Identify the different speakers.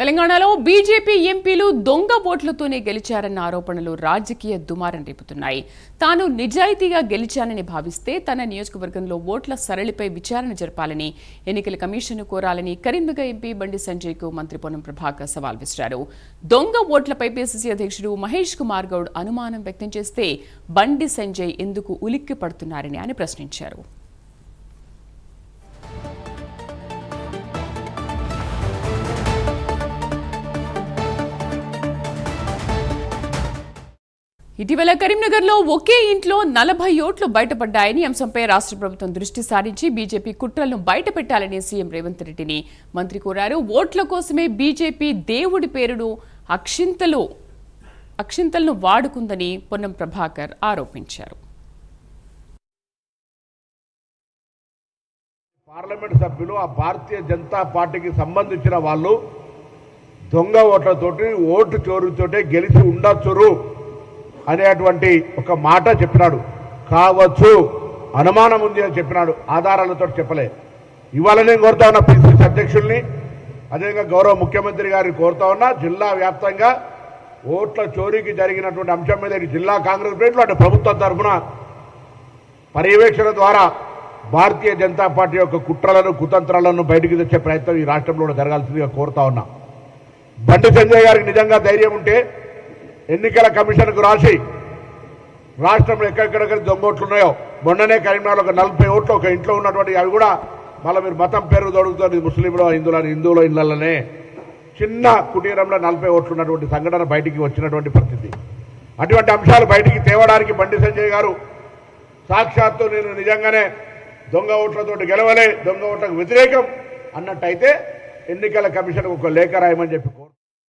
Speaker 1: తెలంగాణలో బీజేపీ ఎంపీలు దొంగ ఓట్లతోనే గెలిచారన్న ఆరోపణలు రాజకీయ దుమారం రేపుతున్నాయి. తాను నిజాయితీగా గెలిచానని భావిస్తే తన నియోజకవర్గంలో ఓట్ల సరళిపై విచారణ జరపాలని ఎన్నికల కమిషన్ కోరాలని కరీంనగర్ ఎంపీ బండి సంజయ్కు మంత్రి పొన్నం ప్రభాకర్ సవాల్ విసిరారు. దొంగ ఓట్లపై పీసీసీ అధ్యక్షుడు మహేష్ కుమార్ గౌడ్ అనుమానం వ్యక్తం చేస్తే బండి సంజయ్ ఎందుకు ఉలిక్కి పడుతున్నారని ఆయన ప్రశ్నించారు. ఇటీవల కరీంనగర్లో ఒకే ఇంట్లో 40 ఓట్లు బయటపడ్డాయని అంశంపై రాష్ట్ర ప్రభుత్వం దృష్టి సారించి బీజేపీ కుట్రలను బయటపెట్టాలని సీఎం రేవంత్ రెడ్డిని మంత్రి కోరారు. ఓట్ల కోసమే బీజేపీ దేవుడి పేరును అక్షింతలను వాడుకుందని పొన్నం ప్రభాకర్ ఆరోపించారు.
Speaker 2: పార్లమెంట్ సభ్యులు ఆ భారతీయ జనతా పార్టీకి సంబంధించిన వాళ్ళు దొంగ ఓట్లతోటి ఓటు చోరుతోటే గెలిచి ఉండొచ్చురు అనేటువంటి ఒక మాట చెప్పినాడు. కావచ్చు, అనుమానం ఉంది అని చెప్పినాడు, ఆధారాలతో చెప్పలే. ఇవాళ నేను కోరుతా ఉన్నా పిసిసి అధ్యక్షుల్ని, అదేవిధంగా గౌరవ ముఖ్యమంత్రి గారిని కోరుతా ఉన్నా, జిల్లా వ్యాప్తంగా ఓట్ల చోరీకి జరిగినటువంటి అంశం మీద జిల్లా కాంగ్రెస్ ప్లేట్లు అంటే ప్రభుత్వం తరఫున పర్యవేక్షణ ద్వారా భారతీయ జనతా పార్టీ యొక్క కుట్రలను కుతంత్రాలను బయటికి తెచ్చే ప్రయత్నం ఈ రాష్ట్రంలో జరగాల్సిందిగా కోరుతా ఉన్నా. బండి సంజయ్ గారికి నిజంగా ధైర్యం ఉంటే ఎన్నికల కమిషన్కు రాసి రాష్ట్రంలో ఎక్కడెక్కడ దొంగ ఓట్లు ఉన్నాయో, మొన్ననే కరీంనగర్లో ఒక 40 ఓట్లు ఒక ఇంట్లో ఉన్నటువంటి అవి కూడా మళ్ళీ మీరు మతం పేరు దొరుకుతుంది, ముస్లింలో హిందువుల ఇళ్లలోనే చిన్న కుటీరంలో 40 ఓట్లు ఉన్నటువంటి సంఘటన బయటికి వచ్చినటువంటి పరిస్థితి. అటువంటి అంశాలు బయటికి తేవడానికి బండి సంజయ్ గారు సాక్షాత్తు నేను నిజంగానే దొంగ ఓట్లతోటి గెలవలే, దొంగ ఓట్లకు వ్యతిరేకం అన్నట్టయితే ఎన్నికల కమిషన్కు ఒక లేఖ రాయమని చెప్పి